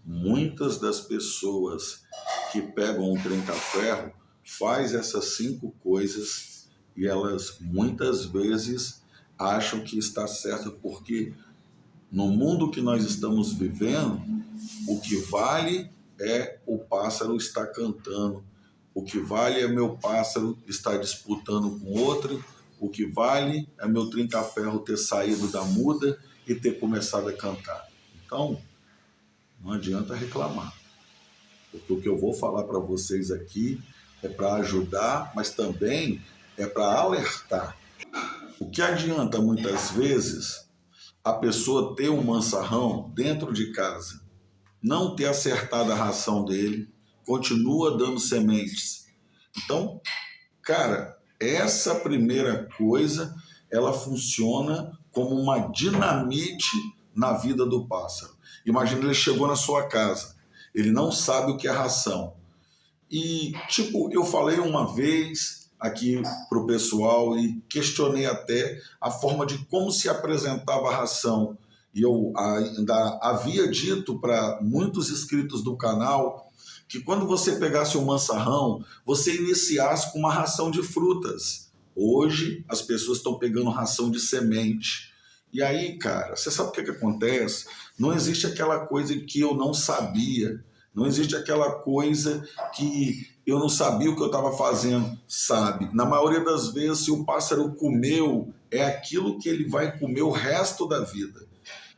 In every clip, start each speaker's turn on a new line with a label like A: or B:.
A: Muitas das pessoas que pegam um trinca-ferro faz essas 5 coisas e elas muitas vezes acham que está certo, porque no mundo que nós estamos vivendo, o que vale é o pássaro estar cantando, o que vale é meu pássaro estar disputando com outro, o que vale é meu trinca-ferro ter saído da muda e ter começado a cantar. Então, não adianta reclamar, porque o que eu vou falar para vocês aqui é para ajudar, mas também é para alertar. O que adianta muitas vezes a pessoa ter um mansarrão dentro de casa, não ter acertado a ração dele, continua dando sementes. Então, cara, essa primeira coisa, ela funciona como uma dinamite na vida do pássaro. Imagina, ele chegou na sua casa, ele não sabe o que é ração. E, tipo, eu falei uma vez aqui pro pessoal e questionei até a forma de como se apresentava a ração. E eu ainda havia dito para muitos inscritos do canal que quando você pegasse um mansarrão, você iniciasse com uma ração de frutas. Hoje, as pessoas estão pegando ração de semente. E aí, cara, você sabe o que acontece? Não existe aquela coisa de que eu não sabia. Não existe aquela coisa que eu não sabia o que eu estava fazendo, sabe? Na maioria das vezes, se o pássaro comeu, é aquilo que ele vai comer o resto da vida.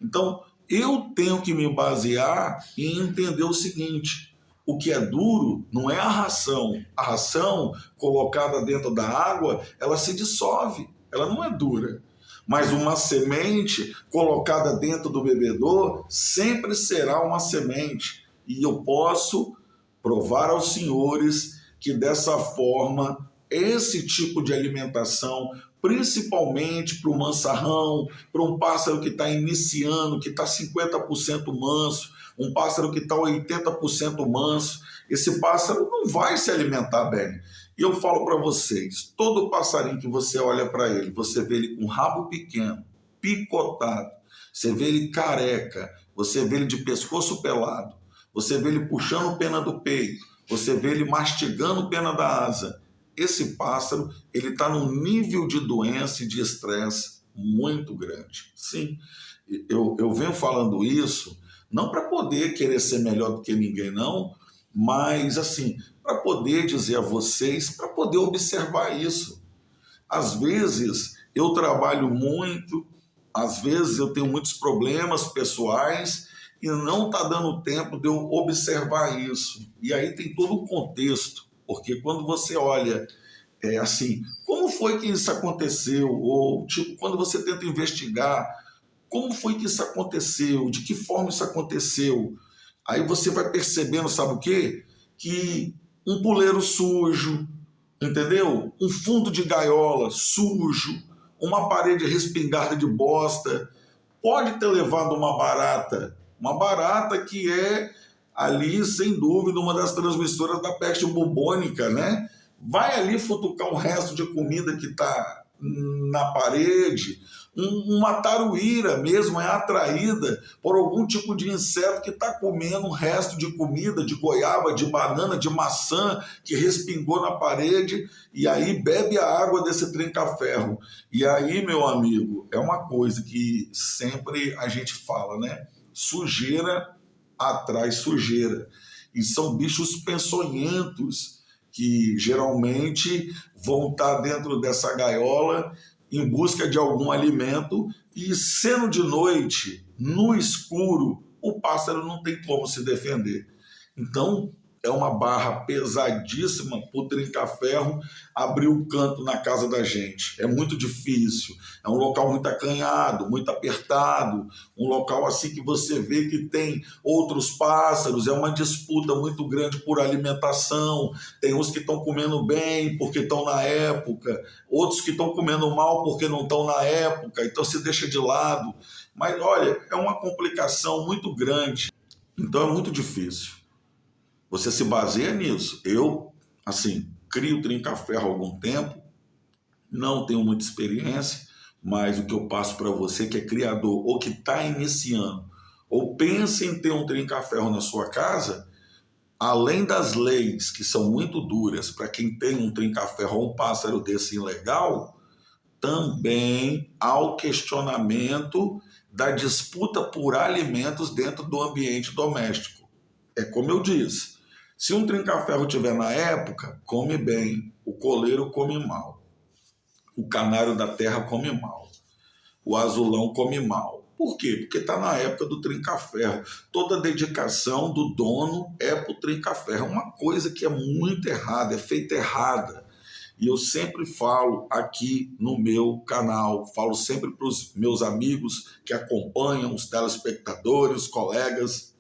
A: Então, eu tenho que me basear em entender o seguinte: o que é duro não é a ração. A ração colocada dentro da água, ela se dissolve, ela não é dura. Mas uma semente colocada dentro do bebedouro sempre será uma semente. E eu posso provar aos senhores que dessa forma, esse tipo de alimentação, principalmente para o mansarrão, para um pássaro que está iniciando, que está 50% manso, um pássaro que está 80% manso, esse pássaro não vai se alimentar bem. E eu falo para vocês, todo passarinho que você olha para ele, você vê ele com rabo pequeno, picotado, você vê ele careca, você vê ele de pescoço pelado, você vê ele puxando pena do peito, você vê ele mastigando pena da asa. Esse pássaro, ele está num nível de doença e de estresse muito grande. Sim, eu venho falando isso não para poder querer ser melhor do que ninguém, não, mas assim, para poder dizer a vocês, para poder observar isso. Às vezes eu trabalho muito, às vezes eu tenho muitos problemas pessoais e não está dando tempo de eu observar isso. E aí tem todo o contexto, porque quando você olha assim, como foi que isso aconteceu? Ou tipo, quando você tenta investigar, como foi que isso aconteceu? De que forma isso aconteceu? Aí você vai percebendo, sabe o quê? Que um puleiro sujo, entendeu? Um fundo de gaiola sujo, uma parede respingada de bosta, pode ter levado uma barata que é ali, sem dúvida, uma das transmissoras da peste bubônica, né? Vai ali futucar o resto de comida que está na parede. Uma taruíra mesmo é atraída por algum tipo de inseto que está comendo o resto de comida, de goiaba, de banana, de maçã, que respingou na parede, e aí bebe a água desse trinca-ferro. E aí, meu amigo, é uma coisa que sempre a gente fala, né? Sujeira atrai sujeira. E são bichos peçonhentos que geralmente vão estar dentro dessa gaiola em busca de algum alimento, e sendo de noite, no escuro, o pássaro não tem como se defender. Então, é uma barra pesadíssima para o trinca-ferro abrir o canto na casa da gente. É muito difícil, é um local muito acanhado, muito apertado, um local assim que você vê que tem outros pássaros, é uma disputa muito grande por alimentação, tem uns que estão comendo bem porque estão na época, outros que estão comendo mal porque não estão na época, então se deixa de lado. Mas olha, é uma complicação muito grande, então é muito difícil. Você se baseia nisso. Eu, assim, crio trinca-ferro há algum tempo, não tenho muita experiência, mas o que eu passo para você que é criador ou que está iniciando, ou pense em ter um trinca-ferro na sua casa, além das leis que são muito duras para quem tem um trinca-ferro ou um pássaro desse ilegal, também há o questionamento da disputa por alimentos dentro do ambiente doméstico. É como eu disse, se um trinca-ferro tiver na época, come bem, o coleiro come mal, o canário da terra come mal, o azulão come mal. Por quê? Porque está na época do trinca-ferro. Toda a dedicação do dono é para o trinca-ferro. É uma coisa que é muito errada, é feita errada. E eu sempre falo aqui no meu canal, falo sempre para os meus amigos que acompanham, os telespectadores, os colegas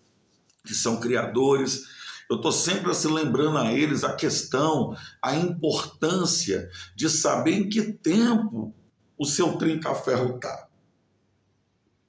A: que são criadores, eu estou sempre se lembrando a eles a questão, a importância de saber em que tempo o seu trinca-ferro está.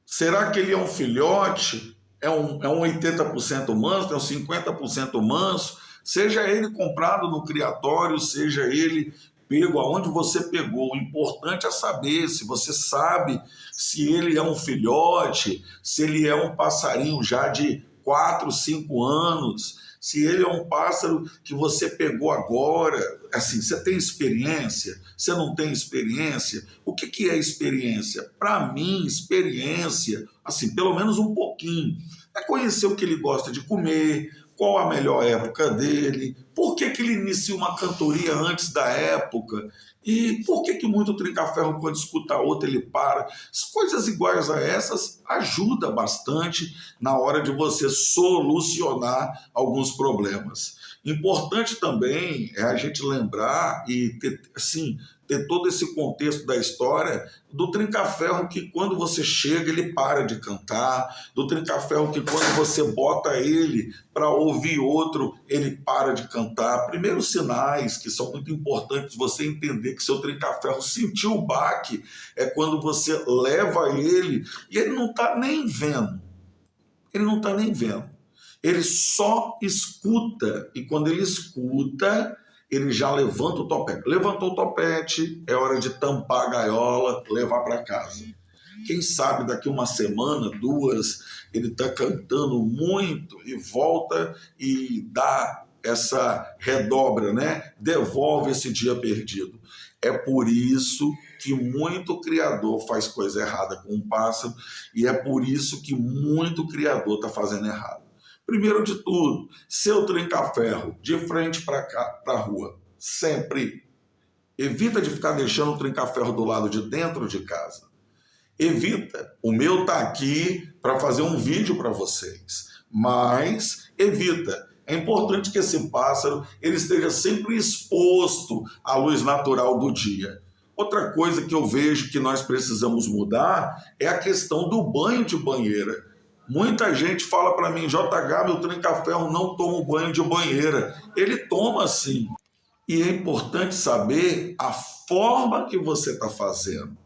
A: Será que ele é um filhote? É um 80% manso? É um 50% manso? Seja ele comprado no criatório, seja ele pego aonde você pegou. O importante é saber se você sabe se ele é um filhote, se ele é um passarinho já de 4, 5 anos, se ele é um pássaro que você pegou agora. Assim, você tem experiência? Você não tem experiência? O que é experiência? Para mim, experiência, assim, pelo menos um pouquinho, é conhecer o que ele gosta de comer, qual a melhor época dele, por que ele inicia uma cantoria antes da época, e por que muito trinca-ferro, quando escuta outro, ele para. As coisas iguais a essas ajudam bastante na hora de você solucionar alguns problemas. Importante também é a gente lembrar e ter, assim, ter todo esse contexto da história do trinca-ferro que quando você chega ele para de cantar, do trinca-ferro que quando você bota ele para ouvir outro, ele para de cantar. Primeiros sinais que são muito importantes você entender que seu trinca-ferro sentiu o baque é quando você leva ele e ele não está nem vendo. Ele não está nem vendo. Ele só escuta, e quando ele escuta, ele já levanta o topete. Levantou o topete, é hora de tampar a gaiola, levar para casa. Quem sabe daqui uma semana, 2, ele está cantando muito e volta e dá essa redobra, né? Devolve esse dia perdido. É por isso que muito criador faz coisa errada com um pássaro e é por isso que muito criador está fazendo errado. Primeiro de tudo, seu trinca-ferro de frente para a rua, sempre. Evita de ficar deixando o trinca-ferro do lado de dentro de casa. Evita. O meu está aqui para fazer um vídeo para vocês, mas evita. É importante que esse pássaro ele esteja sempre exposto à luz natural do dia. Outra coisa que eu vejo que nós precisamos mudar é a questão do banho de banheira. Muita gente fala para mim, JH, meu trinca-ferro não toma banho de banheira. Ele toma sim. E é importante saber a forma que você está fazendo.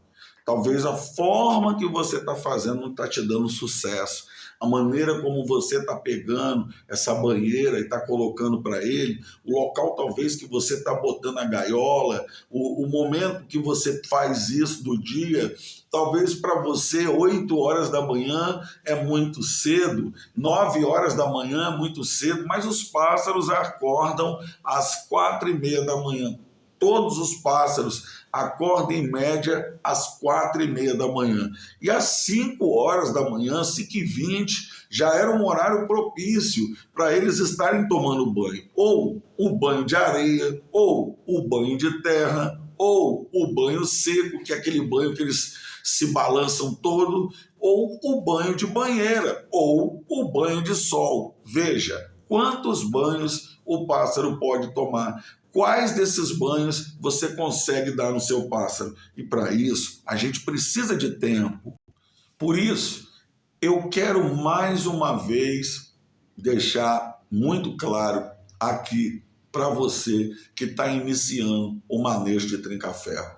A: Talvez a forma que você está fazendo não está te dando sucesso. A maneira como você está pegando essa banheira e está colocando para ele, o local talvez que você está botando a gaiola, o momento que você faz isso do dia, talvez para você 8 horas da manhã é muito cedo, 9 horas da manhã é muito cedo, mas os pássaros acordam às 4h30 da manhã. Todos os pássaros acordam em média às 4h30 da manhã. E às 5 horas da manhã, 5h20, já era um horário propício para eles estarem tomando banho. Ou o banho de areia, ou o banho de terra, ou o banho seco, que é aquele banho que eles se balançam todo, ou o banho de banheira, ou o banho de sol. Veja, quantos banhos o pássaro pode tomar. Quais desses banhos você consegue dar no seu pássaro? E para isso, a gente precisa de tempo. Por isso, eu quero mais uma vez deixar muito claro aqui para você que está iniciando o manejo de trinca-ferro.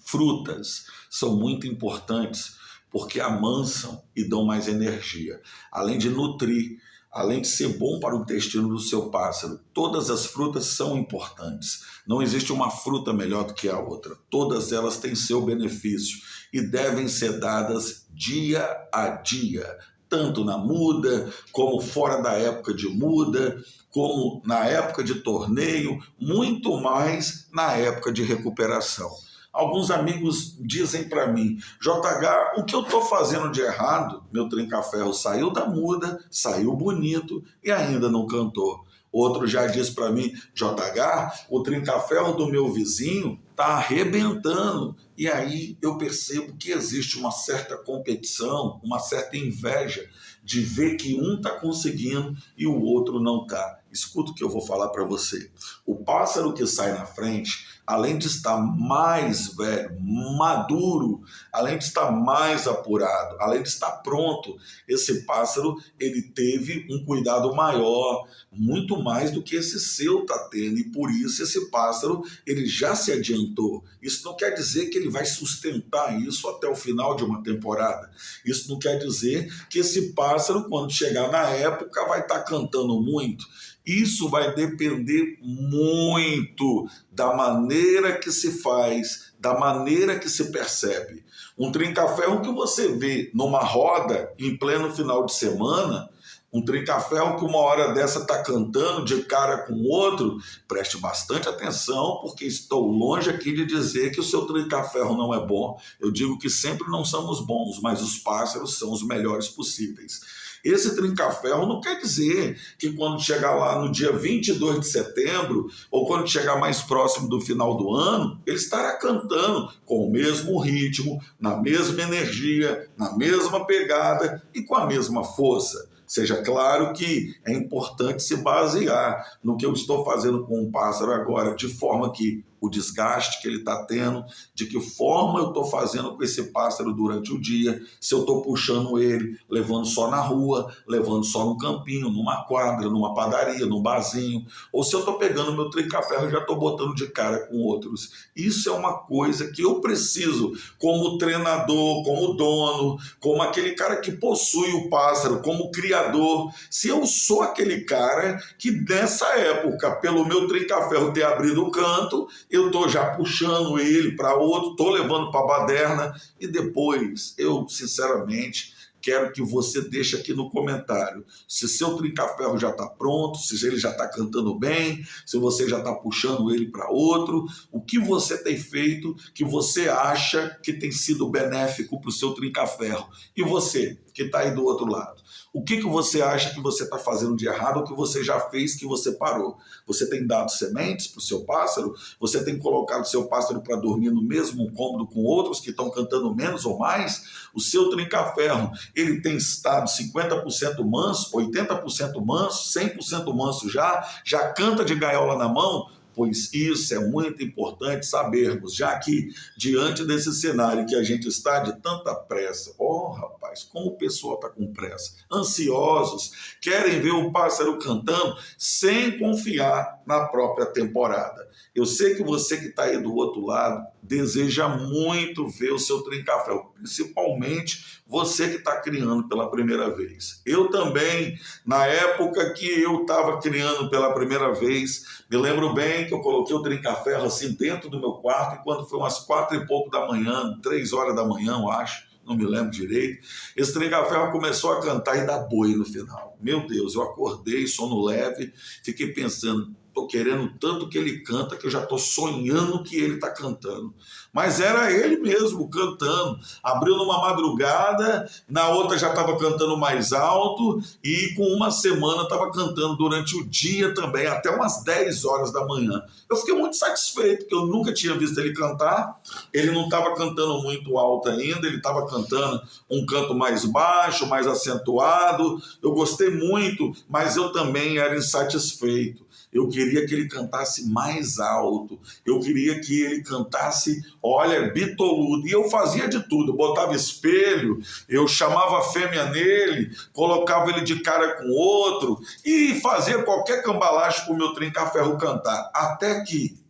A: Frutas são muito importantes porque amansam e dão mais energia. Além de nutrir, além de ser bom para o intestino do seu pássaro, todas as frutas são importantes. Não existe uma fruta melhor do que a outra. Todas elas têm seu benefício e devem ser dadas dia a dia, tanto na muda, como fora da época de muda, como na época de torneio, muito mais na época de recuperação. Alguns amigos dizem para mim, JH, o que eu estou fazendo de errado? Meu trinca-ferro saiu da muda, saiu bonito e ainda não cantou. Outro já disse para mim, JH, o trinca-ferro do meu vizinho está arrebentando. E aí eu percebo que existe uma certa competição, uma certa inveja de ver que um está conseguindo e o outro não está. Escuta o que eu vou falar para você. O pássaro que sai na frente, além de estar mais velho, maduro, além de estar mais apurado, além de estar pronto, esse pássaro ele teve um cuidado maior, muito mais do que esse seu está tendo, e por isso esse pássaro ele já se adiantou. Isso não quer dizer que ele vai sustentar isso até o final de uma temporada. Isso não quer dizer que esse pássaro, quando chegar na época, vai estar cantando muito. Isso vai depender muito da maneira que se faz, da maneira que se percebe. Um trinca-ferro que você vê numa roda em pleno final de semana, um trinca-ferro que uma hora dessa está cantando de cara com o outro, preste bastante atenção, porque estou longe aqui de dizer que o seu trinca-ferro não é bom. Eu digo que sempre não somos bons, mas os pássaros são os melhores possíveis. Esse trinca-ferro não quer dizer que quando chegar lá no dia 22 de setembro, ou quando chegar mais próximo do final do ano, ele estará cantando com o mesmo ritmo, na mesma energia, na mesma pegada e com a mesma força. Seja claro que é importante se basear no que eu estou fazendo com o pássaro agora, de forma que o desgaste que ele está tendo, de que forma eu estou fazendo com esse pássaro durante o dia, se eu estou puxando ele, levando só na rua, levando só no campinho, numa quadra, numa padaria, num barzinho, ou se eu estou pegando meu trinca-ferro e já estou botando de cara com outros. Isso é uma coisa que eu preciso, como treinador, como dono, como aquele cara que possui o pássaro, como criador. Se eu sou aquele cara que nessa época, pelo meu trinca-ferro ter abrido o canto, eu estou já puxando ele para outro, estou levando para a baderna, e depois eu, sinceramente, quero que você deixe aqui no comentário se seu trinca-ferro já está pronto, se ele já está cantando bem, se você já está puxando ele para outro, o que você tem feito que você acha que tem sido benéfico para o seu trinca-ferro. E você, que está aí do outro lado, o que você acha que você está fazendo de errado ou que você já fez que você parou? Você tem dado sementes para o seu pássaro? Você tem colocado o seu pássaro para dormir no mesmo cômodo com outros que estão cantando menos ou mais? O seu trinca-ferro, ele tem estado 50% manso, 80% manso, 100% manso já canta de gaiola na mão? Pois isso é muito importante sabermos, já que diante desse cenário que a gente está de tanta pressa, rapaz, como o pessoal está com pressa, ansiosos, querem ver o pássaro cantando sem confiar na própria temporada. Eu sei que você que está aí do outro lado deseja muito ver o seu trinca-ferro, principalmente você que está criando pela primeira vez. Eu também, na época que eu estava criando pela primeira vez, me lembro bem que eu coloquei o trinca-ferro assim dentro do meu quarto, e quando foi umas 4 e pouco da manhã, 3 horas da manhã, eu acho, não me lembro direito, esse trinca-ferro começou a cantar e dar boi no final. Meu Deus, eu acordei, sono leve, fiquei pensando, estou querendo tanto que ele canta que eu já estou sonhando que ele está cantando. Mas era ele mesmo cantando. Abriu numa madrugada, na outra já estava cantando mais alto, e com uma semana estava cantando durante o dia também, até umas 10 horas da manhã. Eu fiquei muito satisfeito, porque eu nunca tinha visto ele cantar. Ele não estava cantando muito alto ainda, ele estava cantando um canto mais baixo, mais acentuado. Eu gostei muito, mas eu também era insatisfeito. Eu queria que ele cantasse mais alto, eu queria que ele cantasse, olha, bitoludo, e eu fazia de tudo, eu botava espelho, eu chamava a fêmea nele, colocava ele de cara com outro, e fazia qualquer cambalacho para o meu trinca-ferro cantar, até que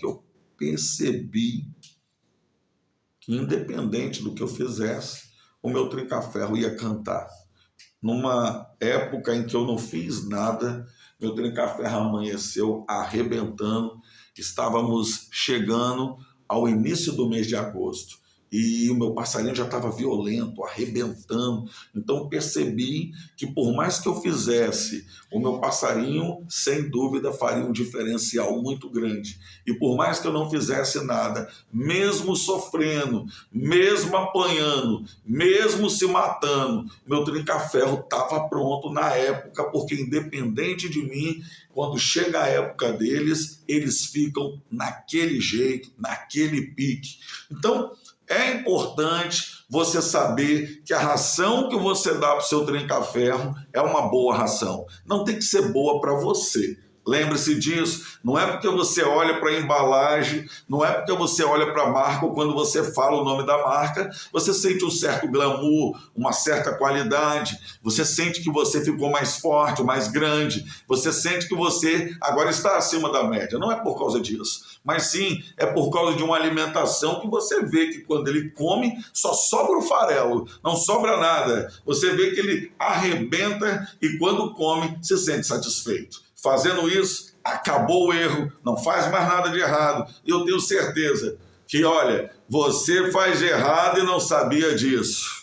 A: eu percebi que independente do que eu fizesse, o meu trinca-ferro ia cantar. Numa época em que eu não fiz nada, meu trinca-ferro amanheceu arrebentando. Estávamos chegando ao início do mês de agosto. e o meu passarinho já estava violento, arrebentando. Então percebi que por mais que eu fizesse, o meu passarinho, sem dúvida, faria um diferencial muito grande. E por mais que eu não fizesse nada, mesmo sofrendo, mesmo apanhando, mesmo se matando, meu trinca-ferro estava pronto na época, porque independente de mim, quando chega a época deles, eles ficam naquele jeito, naquele pique. Então, é importante você saber que a ração que você dá para o seu trinca-ferro é uma boa ração. Não tem que ser boa para você. Lembre-se disso, não é porque você olha para a embalagem, não é porque você olha para a marca ou quando você fala o nome da marca, você sente um certo glamour, uma certa qualidade, você sente que você ficou mais forte, mais grande, você sente que você agora está acima da média. Não é por causa disso, mas sim é por causa de uma alimentação que você vê que quando ele come só sobra o farelo, não sobra nada. Você vê que ele arrebenta e quando come se sente satisfeito. Fazendo isso, acabou o erro, não faz mais nada de errado. E eu tenho certeza que, olha, você faz de errado e não sabia disso.